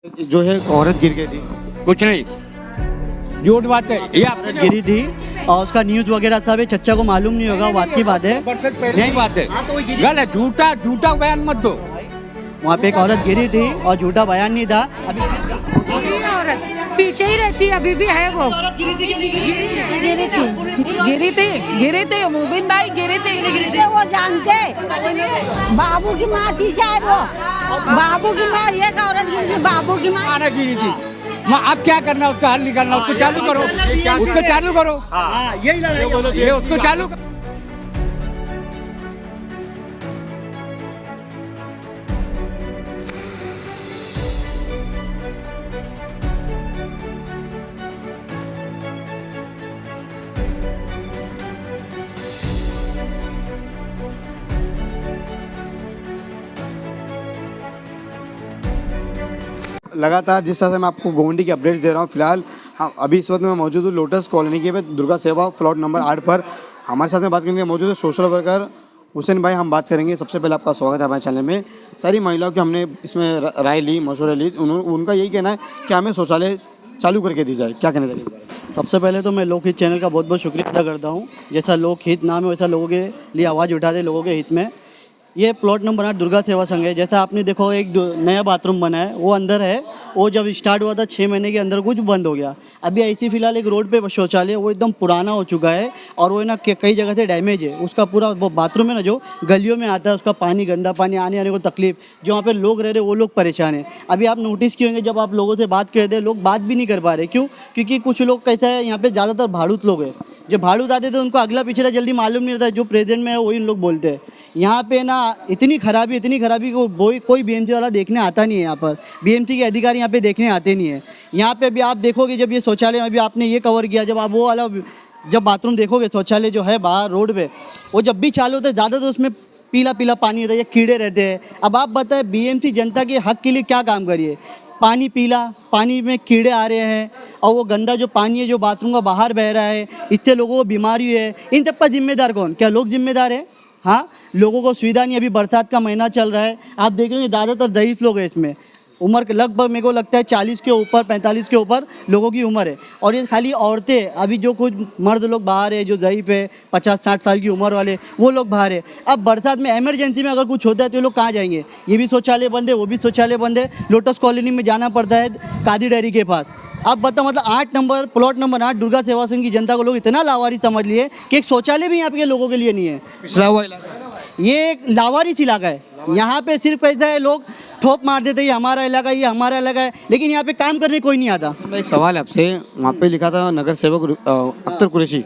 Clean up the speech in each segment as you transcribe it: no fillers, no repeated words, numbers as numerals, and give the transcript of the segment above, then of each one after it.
जो है औरत गिर गई थी। कुछ नहीं, झूठ बात है ये आप गिरी थी और उसका न्यूज़ वगैरह सब है, चच्चा को मालूम नहीं होगा, बात की बात है। नहीं बात है, गलत झूठा झूठा बयान मत दो। वहाँ पे एक औरत गिरी थी और झूठा बयान नहीं था। अभी औरत पीछे ही रहती है, अभी भी है वो। गिरी थी मुबिन भाई गिरी थी। वो जानते बाबू की माँ थी शायद, वो बाबू की माँ, एक औरत गिरी थी, बाबू की माँ। माना गिरी थी। माँ अब क्या करना, उसका हल निकालना, उसको चालू करो, उसको चालू करो, यही लड़ाई ये उसको चालू करो। लगातार जिस तरह से मैं आपको गोवंडी की अपडेट्स दे रहा हूँ, फिलहाल हाँ अभी इस वक्त मैं मौजूद हूँ लोटस कॉलोनी के पे दुर्गा सेवा प्लॉट नंबर 8 पर। हमारे साथ में बात करने के मौजूद है सोशल वर्कर हुसैन भाई। हम बात करेंगे। सबसे पहले आपका स्वागत है हमारे चैनल में। सारी महिलाओं की हमने इसमें राय ली, मशवरे ली, उनका यही कहना है कि हमें शौचालय चालू करके दी जाए। क्या कहना चाहिए? सबसे पहले तो मैं लोकहित चैनल का बहुत बहुत शुक्रिया अदा करता हूँ। जैसा लोकहित नाम है वैसा लोगों के लिए आवाज़ उठाते लोगों के हित में। ये प्लॉट नंबर 8 दुर्गा सेवा संघ है। जैसा आपने देखो एक नया बाथरूम बना है, वो अंदर है। वो जब स्टार्ट हुआ था 6 महीने के अंदर कुछ बंद हो गया। अभी ऐसी फिलहाल एक रोड पे शौचालय वो एकदम पुराना हो चुका है और वो ना कई जगह से डैमेज है। उसका पूरा वो बाथरूम है ना जो गलियों में आता है, उसका पानी गंदा पानी आने को तकलीफ, जो वहाँ पे लोग रह रहे वो लोग परेशान हैं। अभी आप नोटिस किए होंगे जब आप लोगों से बात करते हैं, लोग बात भी नहीं कर पा रहे। क्यों? क्योंकि कुछ लोग कैसा है, यहाँ पे ज़्यादातर भाड़ूत लोग हैं। जो भाड़ूत आते थे उनको अगला पिछड़ा जल्दी मालूम नहीं रहता, जो प्रेजेंट में है वही लोग बोलते हैं। यहाँ पे ना इतनी खराबी को कोई बीएमसी वाला देखने आता नहीं है। यहाँ पर बीएमसी के अधिकारी यहाँ पे देखने आते नहीं है। यहाँ पे भी आप देखोगे जब ये शौचालय, अभी आपने ये कवर किया, जब आप वो वाला जब बाथरूम देखोगे, शौचालय जो है बाहर रोड पे, वो जब भी चालू होता है ज़्यादातर उसमें पीला पीला पानी रहता है या कीड़े रहते हैं। अब आप बताएं बीएमसी जनता के हक के लिए क्या काम करिए? पानी पीला, पानी में कीड़े आ रहे हैं और वो गंदा जो पानी है जो बाथरूम का बाहर बह रहा है, इससे लोगों को बीमारी है। इन सब का जिम्मेदार कौन? क्या लोग जिम्मेदार है? हाँ, लोगों को सुविधा नहीं। अभी बरसात का महीना चल रहा है, आप देख रहे हैं ज़्यादातर ज़ईफ़ लोग हैं इसमें। उम्र के लगभग मेरे को लगता है 40 के ऊपर 45 के ऊपर लोगों की उम्र है। और ये खाली औरतें, अभी जो कुछ मर्द लोग बाहर है, जो ज़ईफ़ है 50-60 साल की उम्र वाले, वो लोग बाहर है। अब बरसात में इमरजेंसी में अगर कुछ होता है तो ये लोग कहाँ जाएंगे? ये भी शौचालय बंद है, वो भी शौचालय बंद है। लोटस कॉलोनी में जाना पड़ता है कादी डेयरी के पास। अब बताओ, मतलब 8 नंबर प्लॉट नंबर 8 दुर्गा सेवा संघ की जनता को लोग इतना लावारिस समझ लिए कि एक शौचालय भी यहाँ पे लोगों के लिए नहीं है। पिछड़ा हुआ इलाका, ये एक लावारिस इलाका है। यहाँ पे सिर्फ कैसा है, लोग ठोप मार देते हैं, ये हमारा इलाका, ये हमारा इलाका है, लेकिन यहाँ पे काम करने कोई नहीं आता। एक सवाल है आपसे। वहाँ पे लिखा था नगर सेवक अख्तर कुरैशी,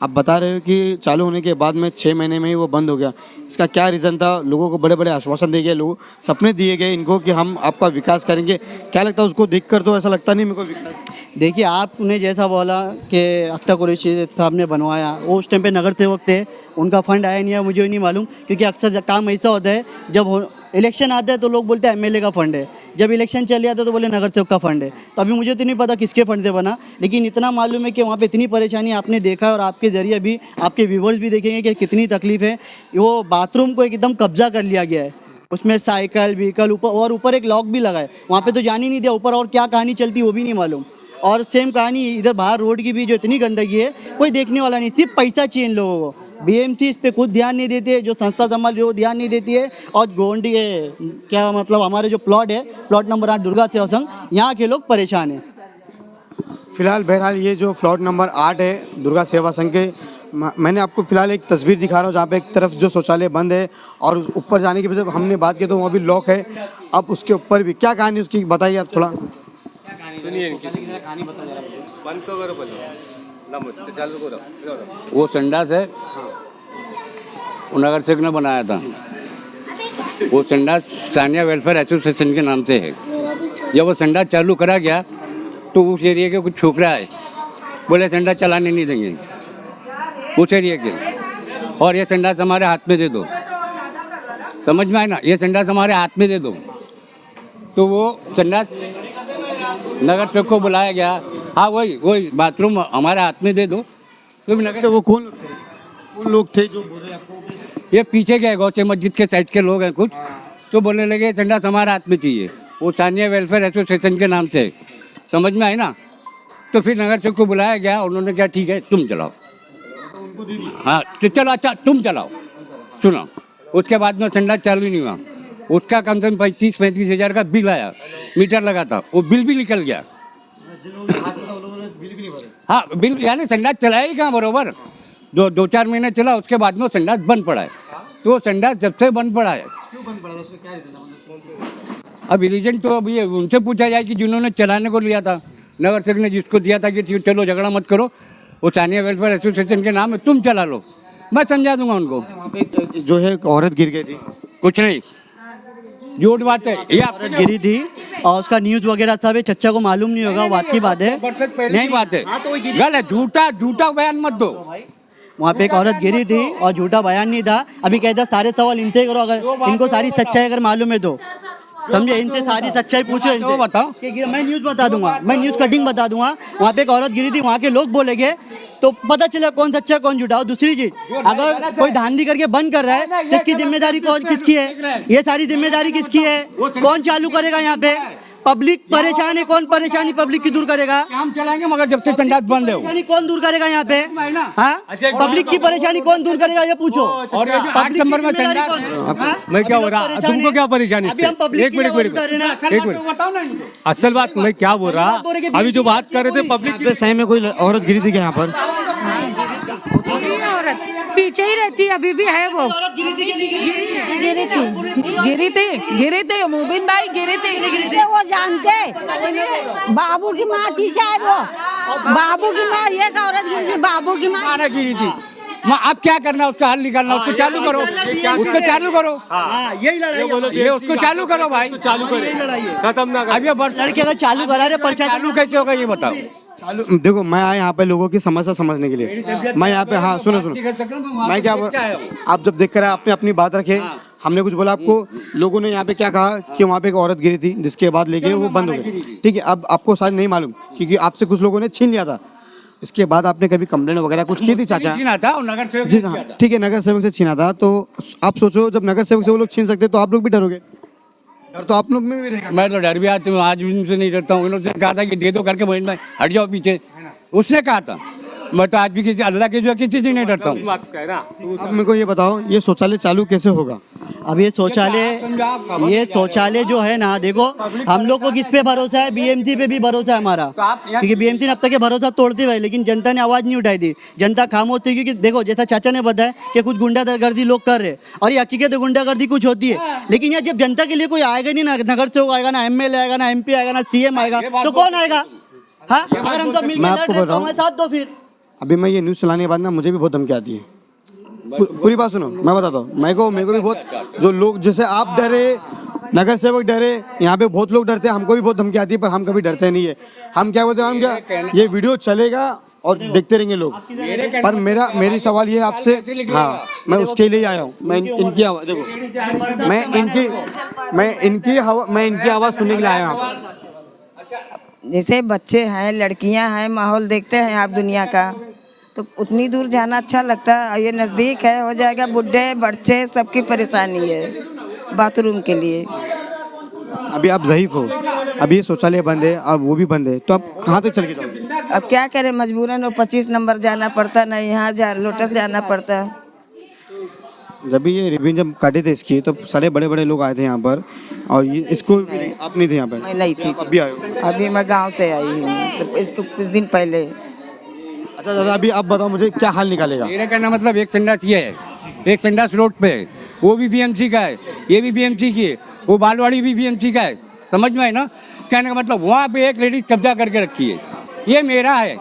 आप बता रहे हो कि चालू होने के बाद में 6 महीने में ही वो बंद हो गया। इसका क्या रीज़न था? लोगों को बड़े बड़े आश्वासन दिए गए, लोग सपने दिए गए इनको कि हम आपका विकास करेंगे। क्या लगता है उसको देखकर तो ऐसा लगता नहीं मेरे को विकास। देखिए, आपने जैसा बोला कि अख्तर कुरैशी साहब ने बनवाया, वो उस टाइम पे नगर सेवक थे, उनका फंड आया नहीं है, मुझे नहीं मालूम। क्योंकि अक्सर काम ऐसा होता है, जब इलेक्शन आता है तो लोग बोलते हैं एमएलए का फंड है, जब इलेक्शन चले जाता है तो बोले नगर सेवक का फंड है। तो अभी मुझे तो नहीं पता किसके फंड से बना, लेकिन इतना मालूम है कि वहाँ पे इतनी परेशानी आपने देखा और आपके ज़रिए भी आपके व्यूवर्स भी देखेंगे कि कितनी तकलीफ़ है। वो बाथरूम को एकदम कब्जा कर लिया गया है, उसमें साइकिल व्हीकल ऊपर एक लॉक भी लगा है। वहाँ पे तो जाने ही नहीं दिया, ऊपर और क्या कहानी चलती वो भी नहीं मालूम। और सेम कहानी इधर बाहर रोड की भी, जो इतनी गंदगी है, कोई देखने वाला नहीं। सिर्फ पैसा चाहिए इन लोगों को। बीएमसी इस पे कुछ ध्यान नहीं देती है, जो संस्था संभाल जो ध्यान नहीं देती है। और गोवंडी क्या मतलब हमारे जो प्लॉट है, प्लॉट नंबर 8 दुर्गा सेवा संघ, यहाँ के लोग परेशान हैं। फिलहाल बहरहाल ये जो प्लॉट नंबर 8 है दुर्गा सेवा संघ के, मैंने आपको फिलहाल एक तस्वीर दिखा रहा हूँ जहाँ पे एक तरफ जो शौचालय बंद है और ऊपर जाने की जब हमने बात की तो वहाँ भी लॉक है। अब उसके ऊपर भी क्या कहानी उसकी बताइए आप थोड़ा। वो संडास है, वो नगर सेवक ने बनाया था। वो संडास सानिया वेलफेयर एसोसिएशन के नाम से है। जब वो संडास चालू करा गया तो उस एरिया के कुछ छोकरा है, बोले संडास चलाने नहीं देंगे उस एरिया के, और ये संडास हमारे हाथ में दे दो। समझ में आए ना? ये संडास हमारे हाथ में दे दो। तो वो संडास नगर सेवक को बुलाया गया, हाँ वही बाथरूम हमारे हाथ में दे दो। तो भी नगर, तो वो कौन लोग थे जो बोल रहे आपको? ये पीछे गए गौसे मस्जिद के साइड के लोग हैं कुछ, तो बोलने लगे संडास हमारे हाथ में चाहिए। वो सानिया वेलफेयर एसोसिएशन के नाम से, समझ में आई ना। तो फिर नगर सेवक को बुलाया गया, उन्होंने कहा ठीक है तुम चलाओ। हाँ तो चलो, अच्छा तुम चलाओ। सुनो, उसके बाद में संडास चालू ही नहीं हुआ। उसका कम से कम 35-35 हज़ार का बिल आया, मीटर लगा था, वो बिल भी निकल गया। हाँ बिल, यानी संडास चलाया ही कहाँ बरोबर। 2-4 महीने चला, उसके बाद में वो संडास बंद पड़ा है। तो वो संडास जब से बंद पड़ा है, अब रीजन तो अब ये उनसे पूछा जाए कि जिन्होंने चलाने को लिया था, नगर सेवक ने जिसको दिया था कि चलो झगड़ा मत करो, वो सानिया वेलफेयर एसोसिएशन के नाम है, तुम चला लो, मैं समझा दूंगा उनको। वहाँ पे जो है एक औरत गिर गई थी। कुछ नहीं, झूठ बात है ये। औरत गिरी थी और उसका न्यूज़ वगैरह सब है, चच्चा को मालूम नहीं होगा, बात की बात है। नहीं बात है, गलत झूठा बयान मत दो। वहाँ पे एक औरत गिरी थी और झूठा बयान नहीं था। अभी कहता सारे सवाल इनसे करो, अगर इनको सारी सच्चाई अगर मालूम है तो समझे, इनसे सारी सच्चाई पूछो। इनसे बताओ, मैं न्यूज़ बता दूंगा, मैं न्यूज़ कटिंग बता दूंगा। वहाँ पे एक औरत गिरी थी, वहाँ के लोग बोलेंगे तो पता चला कौन सच्चा कौन झूठा। और दूसरी चीज, अगर कोई धांधली करके बंद कर रहा है तो इसकी जिम्मेदारी कौन किसकी है? ये सारी जिम्मेदारी किसकी है? कौन चालू करेगा यहाँ पे? पब्लिक परेशान है, कौन परेशानी पब्लिक की दूर करेगा? हम चलाएंगे मगर जब तक संडास बंद है। परेशानी कौन दूर करेगा यहाँ पे? हाँ, पब्लिक की परेशानी कौन दूर करेगा ये पूछो। और 8 नंबर में मैं क्या हो रहा, तुमको क्या परेशानी? एक मिनट बताओ ना। असल बात मैं क्या बोल रहा, अभी जो बात कर रहे थे पब्लिक सही में कोई औरत गिरी थी क्या यहाँ पर? ये औरत पीछे ही रहती है, अभी भी है वो। गिरी थी मुबिन भाई, गिरी थी। वो जानते बाबू की माँ थी शायद, वो बाबू की माँ, ये एक औरत गिरी थी, बाबू की माँ गिरी थी। अब क्या करना, उसका हल निकालना, उसको चालू करो, उसको चालू करो। यही लड़ाई, ये उसको चालू करो भाई, चालू करे, खत्म ना अब ये लड़के अगर चालू करा रहे पर्चा चालू कैसे होगा ये बताओ। देखो मैं आया यहाँ पे लोगों की समस्या समझने के लिए। मैं यहाँ पे, हाँ सुनो, मैं क्या बोल, आप जब देख कर आपने अपनी बात रखे, हमने कुछ बोला आपको, लोगों ने यहाँ पे क्या कहा कि वहाँ पे एक औरत गिरी थी जिसके बाद लेके वो बंद हो गई। ठीक है, अब आपको शायद नहीं मालूम क्योंकि आपसे कुछ लोगों ने छीन लिया था। इसके बाद आपने कभी कंप्लेंट वगैरह कुछ की थी चाचा? छीना था और नगर सेवक जी हाँ, ठीक है, नगर सेवक से छीना था। तो आप सोचो जब नगर सेवक से वो लोग छीन सकते तो आप लोग भी डरोगे? डर तो आप लोग में भी रहेगा। मैं तो डर भी आती हूँ, आज भी उनसे नहीं डरता हूँ। उन्होंने कहा था कि दे दो करके, बहन भाई हट जाओ पीछे, उसने कहा था। मैं तो आज भी किसी अल्लाह के जो किसी से नहीं डरता हूँ। अब मेरे को ये बताओ, ये शौचालय चालू कैसे होगा? अब ये शौचालय जो है ना, देखो हम लोग को किस पे भरोसा है? बीएमसी पे भी भरोसा है हमारा, क्योंकि बीएमसी ने अब तक ये भरोसा तोड़ते हुए, लेकिन जनता ने आवाज़ नहीं उठाई थी। जनता खामोश थी, क्योंकि देखो जैसा चाचा ने बताया कि कुछ गुंडागर्दी लोग कर रहे, और ये हकीकत गुंडागर्दी कुछ होती है। लेकिन यार जब जनता के लिए कोई आएगा नहीं ना, नगर सेवक आएगा ना, एमएलए आएगा ना, एमपी आएगा ना, सीएम आएगा, तो कौन आएगा? हाँ, अगर हम सब मैं आपको बोल रहा हूँ, साथ दो फिर। अभी मैं ये न्यूज़ चलाने के बाद ना मुझे भी बहुत धमकी आती है। पूरी बात सुनो, मैं बताता हूँ। मेरे को भी बहुत, जो लोग जैसे आप डरे, नगर सेवक डरे, यहाँ पे बहुत लोग डरते हैं, हमको भी बहुत धमकी आती है, पर हम कभी डरते नहीं है। हम क्या बोलते हैं, हम क्या, ये वीडियो चलेगा और देखते रहेंगे लोग। पर मेरी सवाल ये है आपसे, हाँ मैं उसके लिए आया हूँ। मैं इनकी आवाज़, देखो मैं इनकी आवाज़ सुनने के लिए आया हूँ। जैसे बच्चे हैं, लड़कियां हैं, माहौल देखते हैं आप दुनिया का, तो उतनी दूर जाना अच्छा लगता है। ये नज़दीक है, हो जाएगा। बुढ़े बच्चे सबकी परेशानी है बाथरूम के लिए। अभी आप ज़ईफ हो, अभी ये शौचालय बंद है, अब वो भी बंद है, तो आप कहाँ तक चल के जाओगे? अब क्या करें, मजबूरन वो 25 नंबर जाना पड़ता, ना यहाँ लोटस जाना पड़ता। जब भी ये रिबन जब काटे थे इसकी, तो सारे बड़े बड़े लोग आए थे यहाँ पर, और ये इसको आप नहीं थे यहाँ पर? मैं नहीं थी, अभी आए हो? अभी मैं गांव से आई हूँ, तो इसको कुछ दिन पहले। अच्छा दादा, अभी आप बताओ मुझे क्या हाल निकालेगा? मेरा कहना मतलब एक संडास ये है, एक संडास रोड पे है, वो भी बीएमसी का है, ये भी बीएमसी की है, वो बालवाड़ी भी बीएमसी का है, समझ में है ना? कहने का मतलब वहाँ पे एक लेडीज कब्जा करके रखी है, ये मेरा है,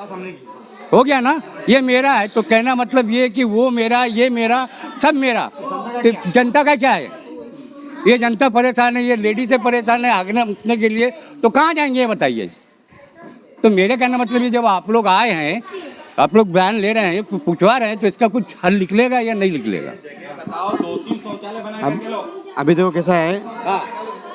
हो गया ना? ये मेरा है, तो कहना मतलब ये कि वो मेरा, ये मेरा, सब मेरा। तो जनता का क्या है? ये जनता परेशान है, ये लेडीज से परेशान है आगने उठने के लिए, तो कहाँ जाएंगे ये बताइए? तो मेरे कहना मतलब ये, जब आप लोग आए हैं, आप लोग बयान ले रहे हैं, पूछवा रहे हैं, तो इसका कुछ हल निकलेगा या नहीं निकलेगा? अभी देखो कैसा है,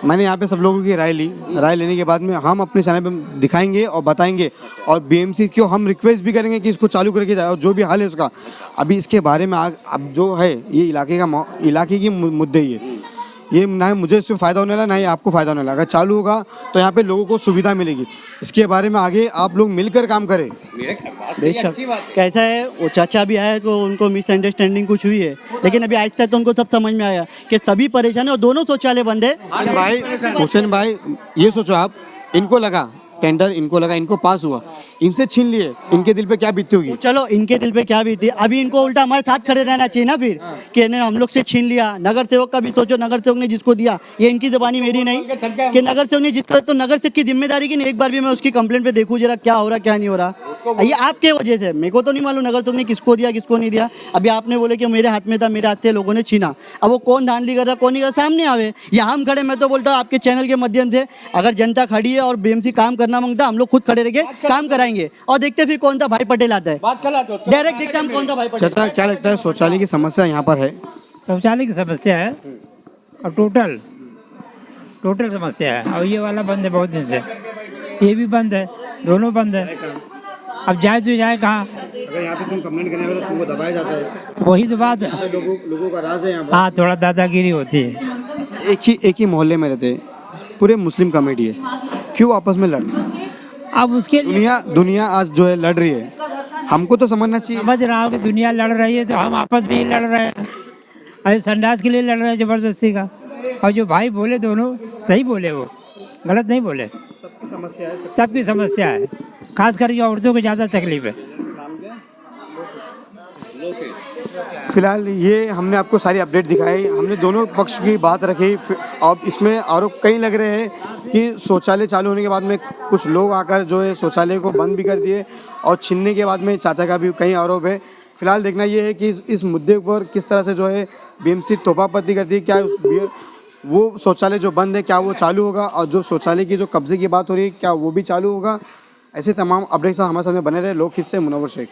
मैंने यहाँ पे सब लोगों की राय ली। राय लेने के बाद में हम अपने चैनल पे दिखाएंगे और बताएंगे, और बीएमसी को हम रिक्वेस्ट भी करेंगे कि इसको चालू करके जाए, और जो भी हाल है उसका। अभी इसके बारे में अब जो है, ये इलाके की मुद्दे, ये ना ही मुझे इससे फ़ायदा होने लगा ना ही आपको फ़ायदा होने लगा। अगर चालू होगा तो यहाँ पे लोगों को सुविधा मिलेगी। इसके बारे में आगे आप लोग मिलकर काम करें। बेशक कैसा है, वो चाचा भी आए तो उनको मिसअंडरस्टैंडिंग कुछ हुई है, लेकिन अभी आज तक तो उनको सब समझ में आया कि सभी परेशान है और दोनों शौचालय बंद है। हुसैन भाई ये सोचो आप, इनको लगा टेंडर, इनको लगा, इनको पास हुआ, इनसे छीन लिए, इनके दिल पे क्या बीतती होगी? चलो इनके दिल पे क्या बीती, अभी इनको उल्टा हमारे साथ खड़े रहना चाहिए ना फिर कि इन्हें हम लोग से छीन लिया। नगर सेवक का भी सोचो, नगर सेवक ने जिसको दिया, ये इनकी ज़बानी मेरी नहीं कि नगर सेवक ने जिसको, तो नगर सेवक की जिम्मेदारी की नहीं। एक बार भी मैं उसकी कंप्लेंट पे देखूँ जरा क्या हो रहा क्या नहीं हो रहा। ये आपके वजह से, मेरे को तो नहीं मालूम नगर सेवक ने किसको दिया किसको नहीं दिया। अभी आपने बोले कि मेरे हाथ में था, मेरे हाथ से लोगों ने छीना। अब वो कौन धांधली कर रहा कौन नहीं कर रहा सामने आवे, या हम खड़े। मैं तो बोलता हूँ आपके चैनल के माध्यम से, अगर जनता खड़ी है और बीएमसी काम करना मांगता, हम लोग खुद खड़े रह काम कराएंगे और देखते फिर कौन सा भाई पटेल आता है, डायरेक्ट देखते हम कौन सा भाई पटेल। चाचा क्या लगता है शौचालय की समस्या यहाँ पर है? शौचालय की समस्या है और टोटल समस्या है। और ये वाला बंद है बहुत दिन से, ये भी बंद है, दोनों बंद है। अब जाए तो जाए कहाँ? अगर यहाँ पे तुम कंप्लेंट करने वाले तो तुमको दबाया जाता है। वही तो बात है, लोगों का राज है यहाँ पर। हाँ थोड़ा दादागिरी होती है। एक ही मोहल्ले में रहते, पूरे मुस्लिम कमेटी है, क्यों आपस में लड़? अब उसके दुनिया आज जो है लड़ रही है, हमको तो समझना चाहिए। समझ रहा हूँ कि दुनिया लड़ रही है तो हम आपस में ही लड़ रहे हैं। अरे संडास के लिए लड़ रहे हैं जबरदस्ती का। और जो भाई बोले दोनों सही बोले, वो गलत नहीं बोले। सबकी समस्या है, खास करके औरतों को ज़्यादा तकलीफ है। फिलहाल ये हमने आपको सारी अपडेट दिखाई, हमने दोनों पक्ष की बात रखी। अब इसमें आरोप कई लग रहे हैं कि शौचालय चालू होने के बाद में कुछ लोग आकर जो है शौचालय को बंद भी कर दिए और छीनने के बाद में चाचा का भी कई आरोप है। फिलहाल देखना ये है कि इस मुद्दे पर किस तरह से जो है बीएमसी तोपापत्ती करती है। क्या वो शौचालय जो बंद है क्या वो चालू होगा, और जो शौचालय की जो कब्जे की बात हो रही है क्या वो भी चालू होगा? ऐसे तमाम अपडेट्स हमारे सामने बने रहे। लोकहित से मुनव्वर शेख।